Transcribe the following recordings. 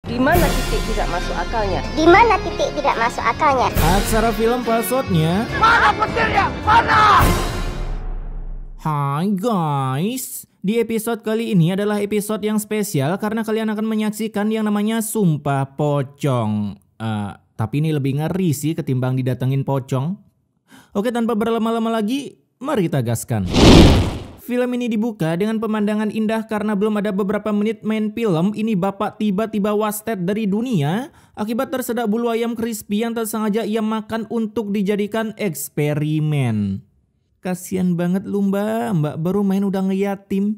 Di mana titik tidak masuk akalnya? Di mana titik tidak masuk akalnya? Aksara film passwordnya. Mana petirnya? Mana? Hai guys, di episode kali ini adalah episode yang spesial karena kalian akan menyaksikan yang namanya Sumpah Pocong. Tapi ini lebih ngeri sih ketimbang didatengin pocong. Oke, tanpa berlama-lama lagi, mari kita gaskan. Film ini dibuka dengan pemandangan indah karena belum ada beberapa menit main film, ini bapak tiba-tiba wasted dari dunia akibat tersedak bulu ayam crispy yang tak sengaja ia makan untuk dijadikan eksperimen. Kasian banget lu mbak baru main udah ngeyatim.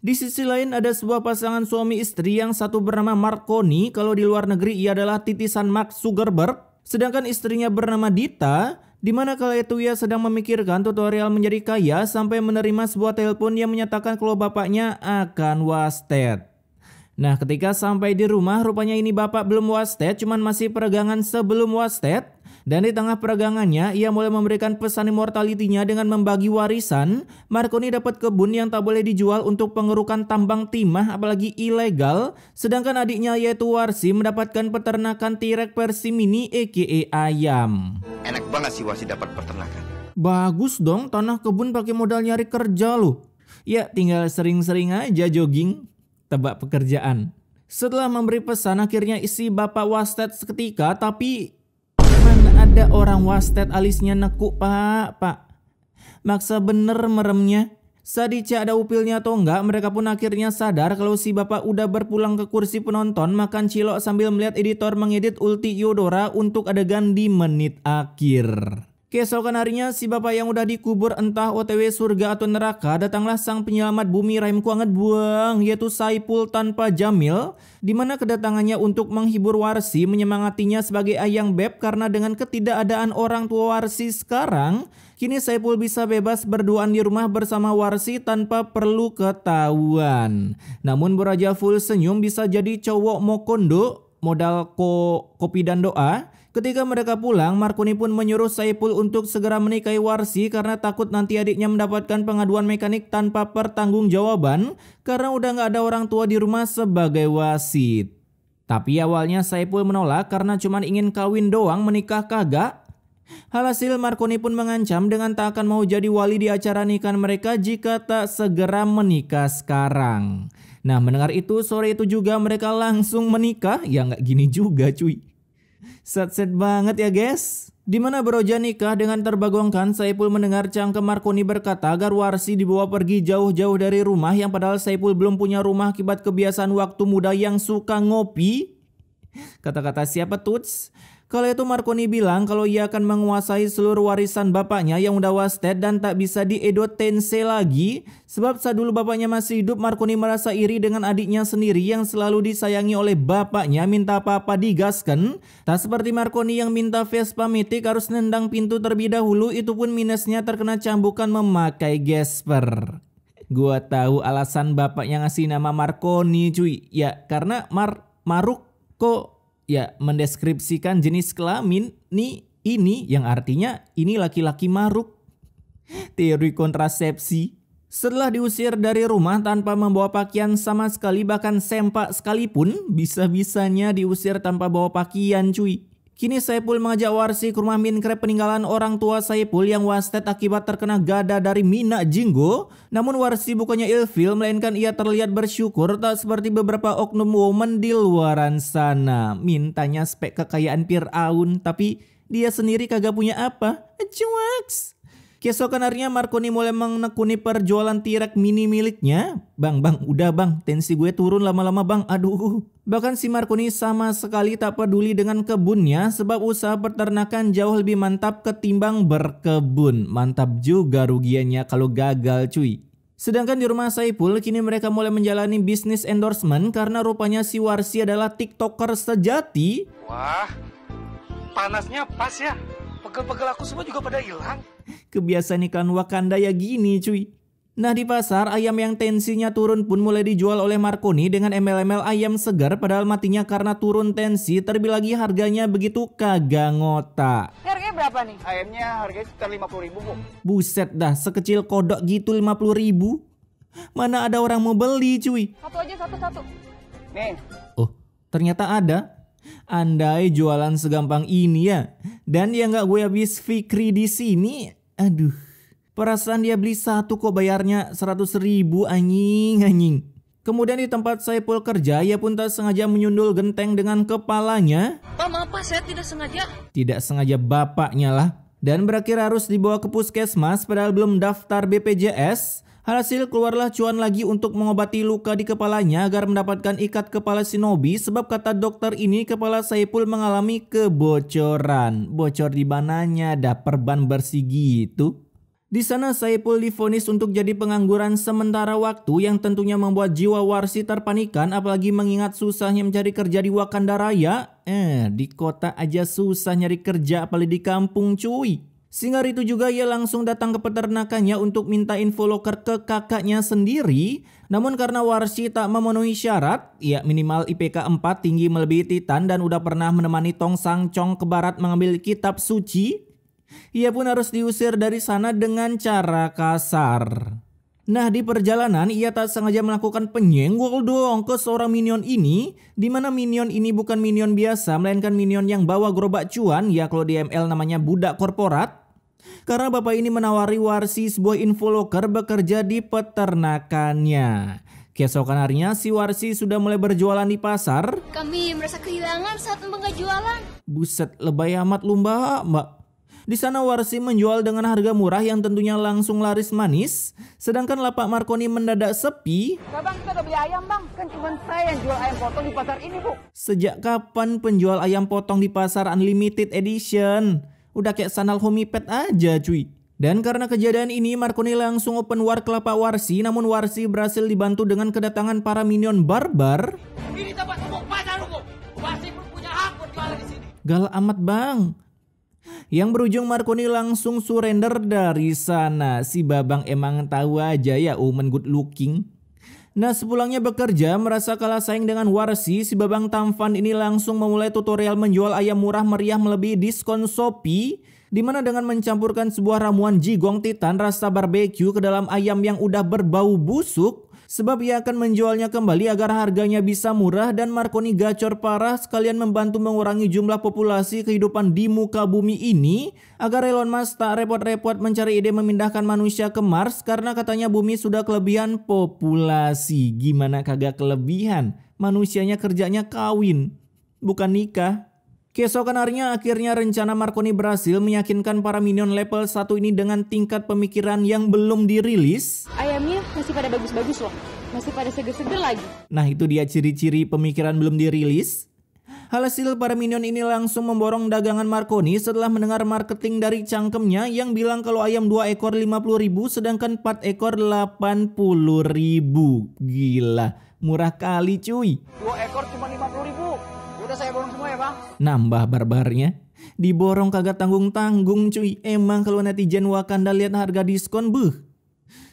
Di sisi lain ada sebuah pasangan suami istri yang satu bernama Marconi, kalau di luar negeri ia adalah titisan Mark Zuckerberg, sedangkan istrinya bernama Dita, di mana kala itu ia sedang memikirkan tutorial menjadi kaya sampai menerima sebuah telepon yang menyatakan kalau bapaknya akan wasted. Nah, ketika sampai di rumah rupanya ini bapak belum wasted, cuman masih peregangan sebelum wasted. Dan di tengah peregangannya ia mulai memberikan pesan immortality-nya dengan membagi warisan. Marconi dapat kebun yang tak boleh dijual untuk pengerukan tambang timah apalagi ilegal. Sedangkan adiknya yaitu Warsi mendapatkan peternakan T-Rex versi mini aka ayam. Enak banget sih Wasi dapat peternakan. Bagus dong, tanah kebun pakai modal nyari kerja loh. Ya tinggal sering-sering aja jogging. Tebak pekerjaan. Setelah memberi pesan akhirnya isi bapak wasted seketika, tapi mana ada orang wasted alisnya nekuk pak. Maksa bener meremnya. Saat dicek ada upilnya atau enggak, mereka pun akhirnya sadar kalau si bapak udah berpulang ke kursi penonton makan cilok sambil melihat editor mengedit ulti Yodora untuk adegan di menit akhir. Keesokan harinya si bapak yang udah dikubur entah OTW surga atau neraka, datanglah sang penyelamat bumi rahimku anget buang yaitu Saipul tanpa Jamil, dimana kedatangannya untuk menghibur Warsi menyemangatinya sebagai ayang beb karena dengan ketidakadaan orang tua Warsi sekarang, kini Saipul bisa bebas berduaan di rumah bersama Warsi tanpa perlu ketahuan. Namun Beraja full senyum bisa jadi cowok mokondo modal kopi dan doa. Ketika mereka pulang, Marconi pun menyuruh Saipul untuk segera menikahi Warsi karena takut nanti adiknya mendapatkan pengaduan mekanik tanpa pertanggungjawaban karena udah gak ada orang tua di rumah sebagai wasit. Tapi awalnya Saipul menolak karena cuma ingin kawin doang, menikah kagak. Alhasil Marconi pun mengancam dengan tak akan mau jadi wali di acara nikahan mereka jika tak segera menikah sekarang. Nah, mendengar itu sore itu juga mereka langsung menikah. Ya gak gini juga cuy. Set banget ya guys. Dimana Broja nikah dengan terbagongkan, Saipul mendengar cangkem Marconi berkata agar Warsi dibawa pergi jauh-jauh dari rumah, yang padahal Saipul belum punya rumah akibat kebiasaan waktu muda yang suka ngopi. Kata-kata siapa tuts? Kala itu Marconi bilang kalau ia akan menguasai seluruh warisan bapaknya yang udah wasted dan tak bisa di-Edo Tensei lagi. Sebab saat dulu bapaknya masih hidup, Marconi merasa iri dengan adiknya sendiri yang selalu disayangi oleh bapaknya, minta apa-apa digaskan. Tak seperti Marconi yang minta Vespa Mythic harus nendang pintu terlebih dahulu, itu pun minusnya terkena cambukan memakai gesper. Gua tahu alasan bapaknya ngasih nama Marconi cuy. Ya karena Maruk kok ya mendeskripsikan jenis kelamin nih ini yang artinya ini laki-laki maruk. Teori kontrasepsi. Setelah diusir dari rumah tanpa membawa pakaian sama sekali, bahkan sempak sekalipun, bisa-bisanya diusir tanpa bawa pakaian cuy. Kini Saipul mengajak Warsi ke rumah minkrep peninggalan orang tua Saipul yang wasted akibat terkena gada dari Mina Jinggo. Namun Warsi bukannya ilfil, melainkan ia terlihat bersyukur tak seperti beberapa oknum woman di luaran sana. Mintanya spek kekayaan Fir'aun, tapi dia sendiri kagak punya apa. Cuaks. Keesokan harinya Marconi mulai menekuni perjualan T-Rex mini miliknya. Bang, udah bang, tensi gue turun lama-lama bang, aduh. Bahkan si Marconi sama sekali tak peduli dengan kebunnya sebab usaha peternakan jauh lebih mantap ketimbang berkebun. Mantap juga rugiannya kalau gagal cuy. Sedangkan di rumah Saipul kini mereka mulai menjalani bisnis endorsement karena rupanya si Warsi adalah TikToker sejati. Wah, panasnya pas ya. Pegel-pegel aku semua juga pada hilang. Kebiasaan ikan Wakanda ya gini cuy. Nah, di pasar ayam yang tensinya turun pun mulai dijual oleh Marconi dengan embel-embel ayam segar, padahal matinya karena turun tensi. Terlebih lagi harganya begitu kagak ngotak. Harganya berapa nih? Ayamnya harganya sekitar 50.000 bu. Buset dah, sekecil kodok gitu 50.000. Mana ada orang mau beli cuy. Satu aja, satu. Nih. Oh, Ternyata ada. Andai jualan segampang ini ya. Dan ya nggak gue habis Fikri di sini. Aduh. Perasaan dia beli satu kok bayarnya 100.000 anjing. Kemudian di tempat Saipul kerja, ia pun tak sengaja menyundul genteng dengan kepalanya. Pak, maaf Pak, saya tidak sengaja. Tidak sengaja bapaknya lah. Dan berakhir harus dibawa ke puskesmas padahal belum daftar BPJS. Hasil keluarlah cuan lagi untuk mengobati luka di kepalanya agar mendapatkan ikat kepala shinobi. Sebab kata dokter ini kepala Saipul mengalami kebocoran. Bocor di mananya, ada perban bersih gitu. Di sana Saipul divonis untuk jadi pengangguran sementara waktu yang tentunya membuat jiwa Warsi terpanikan, apalagi mengingat susahnya mencari kerja di Wakanda Raya. Di kota aja susah nyari kerja apalagi di kampung cuy. Sehingga itu juga ia langsung datang ke peternakannya untuk minta info loker ke kakaknya sendiri. Namun karena Warsi tak memenuhi syarat, ya minimal IPK 4 tinggi melebihi Titan dan udah pernah menemani Tong Sangcong ke barat mengambil kitab suci, ia pun harus diusir dari sana dengan cara kasar. Nah, di perjalanan ia tak sengaja melakukan penyenggol dong ke seorang minion ini, di mana minion ini bukan minion biasa melainkan minion yang bawa gerobak cuan, ya kalau di ML namanya budak korporat. Karena bapak ini menawari Warsi sebuah infoloker bekerja di peternakannya. Keesokan harinya si Warsi sudah mulai berjualan di pasar. Kami merasa kehilangan saat mbak jualan. Buset, lebay amat lu mbak. Di sana Warsi menjual dengan harga murah yang tentunya langsung laris manis. Sedangkan lapak Marconi mendadak sepi. Bang, kita udah beli ayam bang. Kan cuma saya yang jual ayam potong di pasar ini bu. Sejak kapan penjual ayam potong di pasar Unlimited Edition? Udah kayak sandal homipet aja cuy. Dan karena kejadian ini Marconi langsung open war ke lapak Warsi. Namun Warsi berhasil dibantu dengan kedatangan para minion barbar. Ini tempat umum pasar umum. Warsi pun punya hak buat jualan di sini. Galak amat bang. Yang berujung Marconi langsung surrender dari sana. Si Babang emang tahu aja ya woman good looking. Nah, sepulangnya bekerja merasa kalah saing dengan Warsi, si Babang tampan ini langsung memulai tutorial menjual ayam murah meriah melebihi diskon Shopee, di mana dengan mencampurkan sebuah ramuan Jigong Titan rasa barbecue ke dalam ayam yang udah berbau busuk. Sebab ia akan menjualnya kembali agar harganya bisa murah dan Marconi gacor parah sekalian membantu mengurangi jumlah populasi kehidupan di muka bumi ini agar Elon Musk tak repot-repot mencari ide memindahkan manusia ke Mars karena katanya bumi sudah kelebihan populasi. Gimana kagak kelebihan? Manusianya kerjanya kawin, bukan nikah. Keesokan harinya akhirnya rencana Marconi berhasil meyakinkan para minion level 1 ini dengan tingkat pemikiran yang belum dirilis. Ayamnya masih pada bagus-bagus loh. Masih pada seger-seger lagi. Nah, itu dia ciri-ciri pemikiran belum dirilis. Hasil para minion ini langsung memborong dagangan Marconi setelah mendengar marketing dari cangkemnya yang bilang kalau ayam 2 ekor 50.000 sedangkan 4 ekor 80.000. Gila, murah kali cuy. 2 ekor cuma 50.000. Udah saya borong semua ya bang. Nambah barbarnya. Diborong kagak tanggung-tanggung cuy. Emang kalau netizen Wakanda lihat harga diskon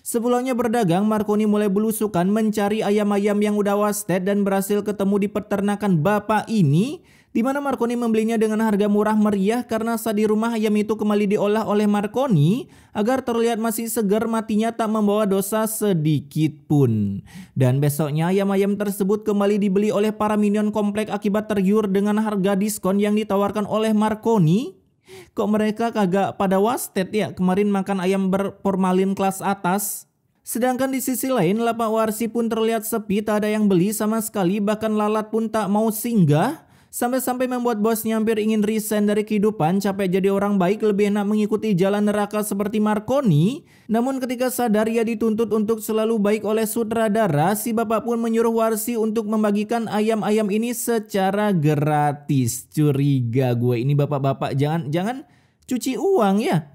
Sepulangnya berdagang, Marconi mulai belusukan mencari ayam-ayam yang udah wasted dan berhasil ketemu di peternakan bapak ini, di mana Marconi membelinya dengan harga murah meriah karena saat di rumah ayam itu kembali diolah oleh Marconi agar terlihat masih segar, matinya tak membawa dosa sedikit pun. Dan besoknya ayam-ayam tersebut kembali dibeli oleh para minion komplek akibat tergiur dengan harga diskon yang ditawarkan oleh Marconi. Kok mereka kagak pada wasted ya, kemarin makan ayam berformalin kelas atas. Sedangkan di sisi lain lapak Warsi pun terlihat sepi, tak ada yang beli sama sekali, bahkan lalat pun tak mau singgah. Sampai-sampai membuat bosnya hampir ingin resign dari kehidupan, capek jadi orang baik, lebih enak mengikuti jalan neraka seperti Marconi. Namun ketika sadar ia dituntut untuk selalu baik oleh sutradara, si bapak pun menyuruh Warsi untuk membagikan ayam-ayam ini secara gratis. Curiga gue ini bapak-bapak, jangan cuci uang ya.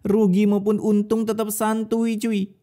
Rugi maupun untung tetap santuy cuy.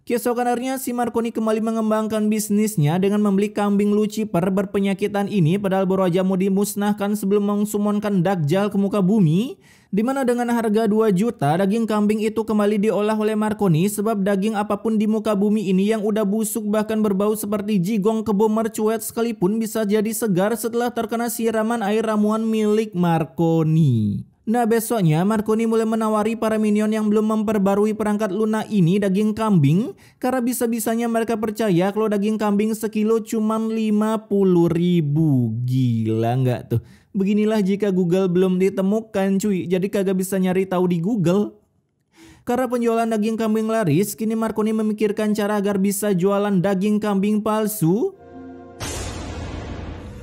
Keesokan harinya si Marconi kembali mengembangkan bisnisnya dengan membeli kambing Lucifer berpenyakitan ini, padahal baru aja mau dimusnahkan sebelum mengsumonkan Dajjal ke muka bumi, dimana dengan harga 2 juta daging kambing itu kembali diolah oleh Marconi, sebab daging apapun di muka bumi ini yang udah busuk bahkan berbau seperti jigong kebo mercuet sekalipun bisa jadi segar setelah terkena siraman air ramuan milik Marconi. Nah besoknya Marconi mulai menawari para minion yang belum memperbarui perangkat lunak ini daging kambing karena bisa-bisanya mereka percaya kalau daging kambing sekilo cuma 50.000. Gila nggak tuh? Beginilah jika Google belum ditemukan cuy, jadi kagak bisa nyari tahu di Google. Karena penjualan daging kambing laris, kini Marconi memikirkan cara agar bisa jualan daging kambing palsu.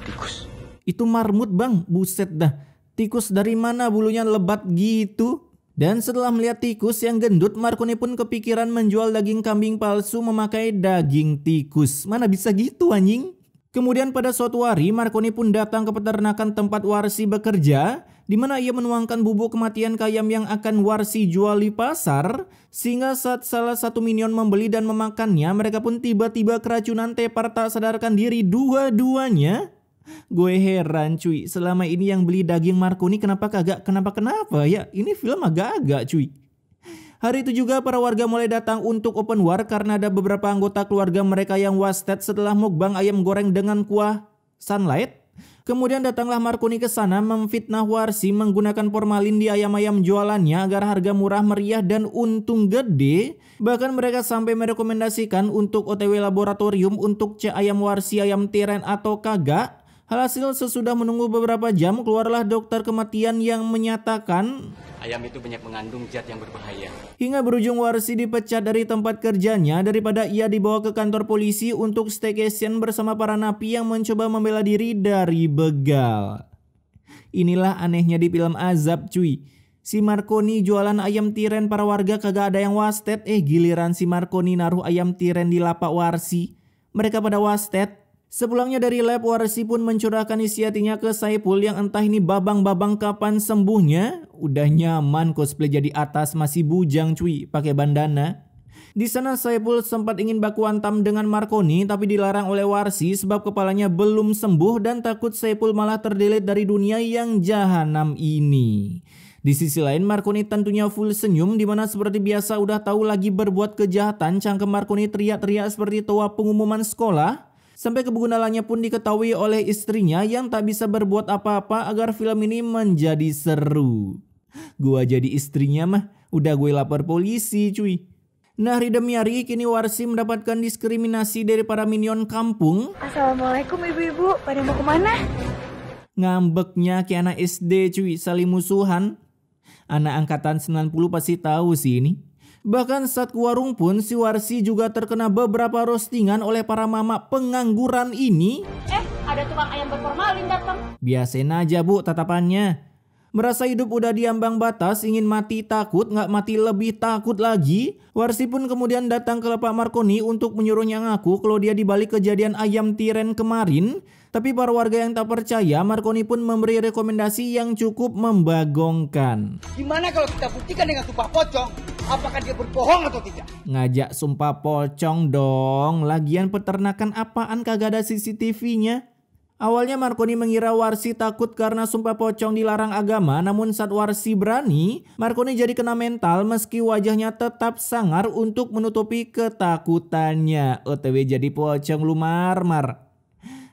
Tikus. Itu marmut bang, buset dah. Tikus dari mana bulunya lebat gitu? Dan setelah melihat tikus yang gendut, Marconi pun kepikiran menjual daging kambing palsu memakai daging tikus. Mana bisa gitu anjing? Kemudian pada suatu hari, Marconi pun datang ke peternakan tempat Warsi bekerja, di mana ia menuangkan bubuk kematian ke ayam yang akan Warsi jual di pasar, sehingga saat salah satu minion membeli dan memakannya, mereka pun tiba-tiba keracunan tepar tak sadarkan diri dua-duanya. Gue heran cuy, selama ini yang beli daging Marconi kenapa kagak kenapa-kenapa ya? Ini film agak-agak cuy. Hari itu juga para warga mulai datang untuk open war karena ada beberapa anggota keluarga mereka yang wasted setelah mukbang ayam goreng dengan kuah sunlight. Kemudian datanglah Marconi ke sana memfitnah Warsi menggunakan formalin di ayam-ayam jualannya agar harga murah meriah dan untung gede. Bahkan mereka sampai merekomendasikan untuk OTW laboratorium untuk cek ayam Warsi ayam tiren atau kagak. Hasil sesudah menunggu beberapa jam keluarlah dokter kematian yang menyatakan ayam itu banyak mengandung zat yang berbahaya. Hingga berujung Warsi dipecat dari tempat kerjanya daripada ia dibawa ke kantor polisi untuk staycation bersama para napi yang mencoba membela diri dari begal. Inilah anehnya di film azab cuy. Si Marconi jualan ayam tiren para warga kagak ada yang wasted. Giliran si Marconi naruh ayam tiren di lapak Warsi, mereka pada wasted. Sepulangnya dari lab, Warsi pun mencurahkan isi hatinya ke Saipul yang entah ini babang-babang kapan sembuhnya. Udah nyaman cosplay jadi atas masih bujang cuy, pakai bandana. Di sana Saipul sempat ingin baku hantam dengan Marconi tapi dilarang oleh Warsi sebab kepalanya belum sembuh dan takut Saipul malah terdelete dari dunia yang jahanam ini. Di sisi lain Marconi tentunya full senyum dimana seperti biasa udah tahu lagi berbuat kejahatan, cangkem Marconi teriak-teriak seperti tua pengumuman sekolah. Sampai kebegunaannya pun diketahui oleh istrinya yang tak bisa berbuat apa-apa agar film ini menjadi seru. Gua jadi istrinya mah udah gue lapor polisi cuy. Nah hari demi hari kini Warsi mendapatkan diskriminasi dari para minion kampung. Assalamualaikum ibu-ibu, pada mau kemana? Ngambeknya kayak anak SD cuy, saling musuhan. Anak angkatan 90 pasti tahu sih ini. Bahkan saat ke warung pun si Warsi juga terkena beberapa roastingan oleh para mama pengangguran ini. Ada tukang ayam berformalin datang. Biasain aja bu tatapannya. Merasa hidup udah diambang batas, ingin mati takut, nggak mati lebih takut lagi. Warsi pun kemudian datang ke lapak Marconi untuk menyuruhnya ngaku kalau dia dibalik kejadian ayam tiren kemarin. Tapi para warga yang tak percaya, Marconi pun memberi rekomendasi yang cukup membagongkan. Gimana kalau kita buktikan dengan sumpah pocong? Apakah dia berbohong atau tidak? Ngajak sumpah pocong dong. Lagian peternakan apaan kagak ada CCTV-nya? Awalnya Marconi mengira Warsi takut karena sumpah pocong dilarang agama, namun saat Warsi berani, Marconi jadi kena mental meski wajahnya tetap sangar untuk menutupi ketakutannya. OTW jadi pocong lu marmar.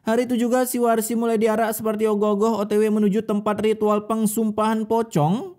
Hari itu juga si Warsi mulai diarak seperti ogoh-ogoh OTW menuju tempat ritual pengsumpahan pocong.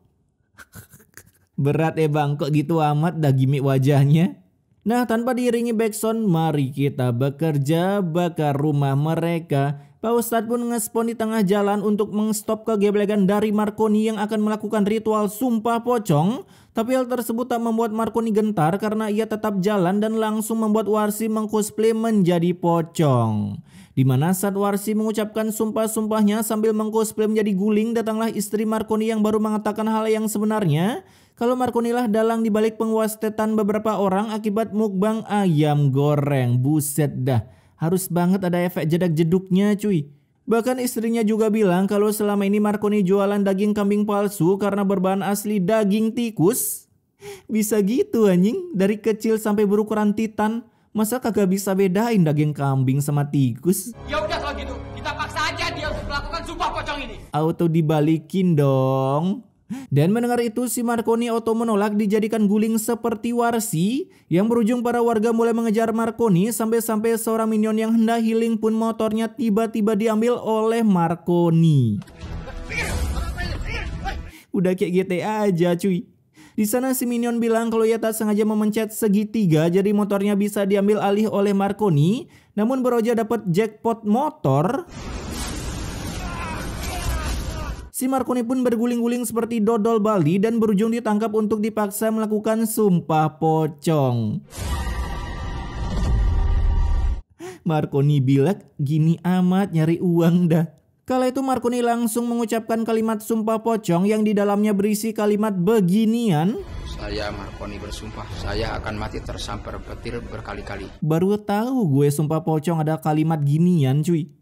Berat bang, kok gitu amat dah gimmick wajahnya. Nah tanpa diiringi backsound, mari kita bekerja bakar rumah mereka. Pak Ustadz pun ngespon di tengah jalan untuk mengstop kegeblegan dari Marconi yang akan melakukan ritual sumpah pocong. Tapi hal tersebut tak membuat Marconi gentar karena ia tetap jalan dan langsung membuat Warsi mengcosplay menjadi pocong. Dimana saat Warsi mengucapkan sumpah-sumpahnya sambil mengcosplay menjadi guling, datanglah istri Marconi yang baru mengatakan hal yang sebenarnya. Kalau Marconi lah dalang dibalik penguastetan beberapa orang akibat mukbang ayam goreng. Buset dah, harus banget ada efek jedak-jeduknya cuy. Bahkan istrinya juga bilang kalau selama ini Marconi jualan daging kambing palsu karena berbahan asli daging tikus. Bisa gitu anjing, dari kecil sampai berukuran titan. Masa kagak bisa bedain daging kambing sama tikus? Ya udah kalau gitu, kita paksa aja dia untuk melakukan sumpah pocong ini. Auto dibalikin dong. Dan mendengar itu si Marconi auto menolak dijadikan guling seperti Warsi. Yang berujung para warga mulai mengejar Marconi sampai-sampai seorang minion yang hendak healing pun motornya tiba-tiba diambil oleh Marconi. Udah kayak GTA aja cuy. Di sana si Minion bilang kalau ia tak sengaja memencet segitiga jadi motornya bisa diambil alih oleh Marconi. Namun Broja dapat jackpot motor. Si Marconi pun berguling-guling seperti dodol Bali dan berujung ditangkap untuk dipaksa melakukan sumpah pocong. Marconi bilang gini amat nyari uang dah. Kala itu Marconi langsung mengucapkan kalimat sumpah pocong yang di dalamnya berisi kalimat beginian. Saya Marconi bersumpah, saya akan mati tersambar petir berkali-kali. Baru tahu gue sumpah pocong ada kalimat ginian cuy.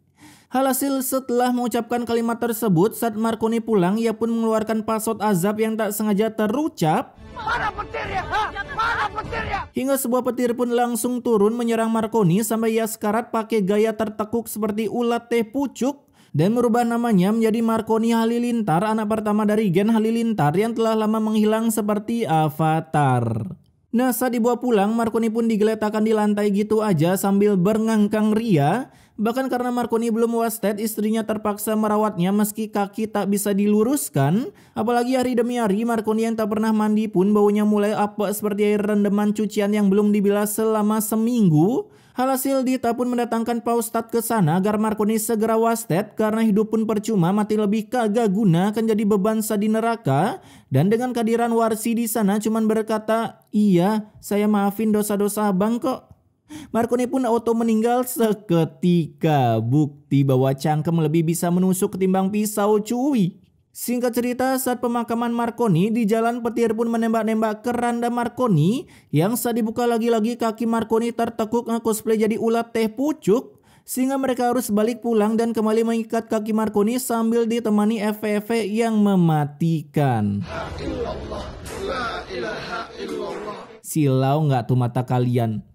Alhasil setelah mengucapkan kalimat tersebut, saat Marconi pulang ia pun mengeluarkan password azab yang tak sengaja terucap. Mana petirnya? Mana petirnya? Hingga sebuah petir pun langsung turun menyerang Marconi sampai ia sekarat pakai gaya tertekuk seperti ulat teh pucuk. Dan merubah namanya menjadi Marconi Halilintar, anak pertama dari Gen Halilintar yang telah lama menghilang seperti Avatar. Nah, saat dibawa pulang, Marconi pun digeletakkan di lantai gitu aja sambil berngangkang ria. Bahkan karena Marconi belum wasted, istrinya terpaksa merawatnya meski kaki tak bisa diluruskan. Apalagi hari demi hari, Marconi yang tak pernah mandi pun baunya mulai apek seperti air rendaman cucian yang belum dibilas selama seminggu. Alhasil Dita pun mendatangkan Pak Ustadz ke sana agar Marconi segera wasted karena hidup pun percuma, mati lebih kagak guna, akan jadi beban di neraka. Dan dengan kehadiran Warsi di sana cuman berkata, "Iya, saya maafin dosa-dosa abang kok." Marconi pun auto meninggal seketika. Bukti bahwa cangkem lebih bisa menusuk ketimbang pisau cuy. Singkat cerita, saat pemakaman Marconi, di jalan petir pun menembak-nembak keranda Marconi. Yang saat dibuka lagi-lagi kaki Marconi tertekuk nge-cosplay jadi ulat teh pucuk. Sehingga mereka harus balik pulang dan kembali mengikat kaki Marconi sambil ditemani efek-efek yang mematikan. Silau nggak tuh mata kalian?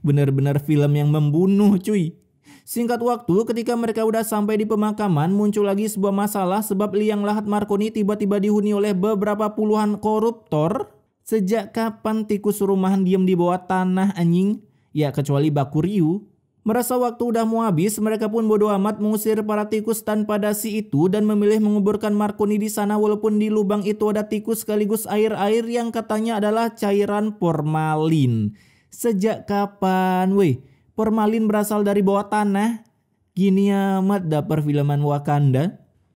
Bener-bener film yang membunuh cuy. Singkat waktu, ketika mereka udah sampai di pemakaman, muncul lagi sebuah masalah sebab liang lahat Marconi tiba-tiba dihuni oleh beberapa puluhan koruptor. Sejak kapan tikus rumahan diem di bawah tanah anjing? Ya kecuali Bakuryu. Merasa waktu udah mau habis, mereka pun bodo amat mengusir para tikus tanpa dasi itu dan memilih menguburkan Marconi di sana walaupun di lubang itu ada tikus sekaligus air-air yang katanya adalah cairan formalin. Sejak kapan weh? Formalin berasal dari bawah tanah. Gini amat dah perfilman Wakanda.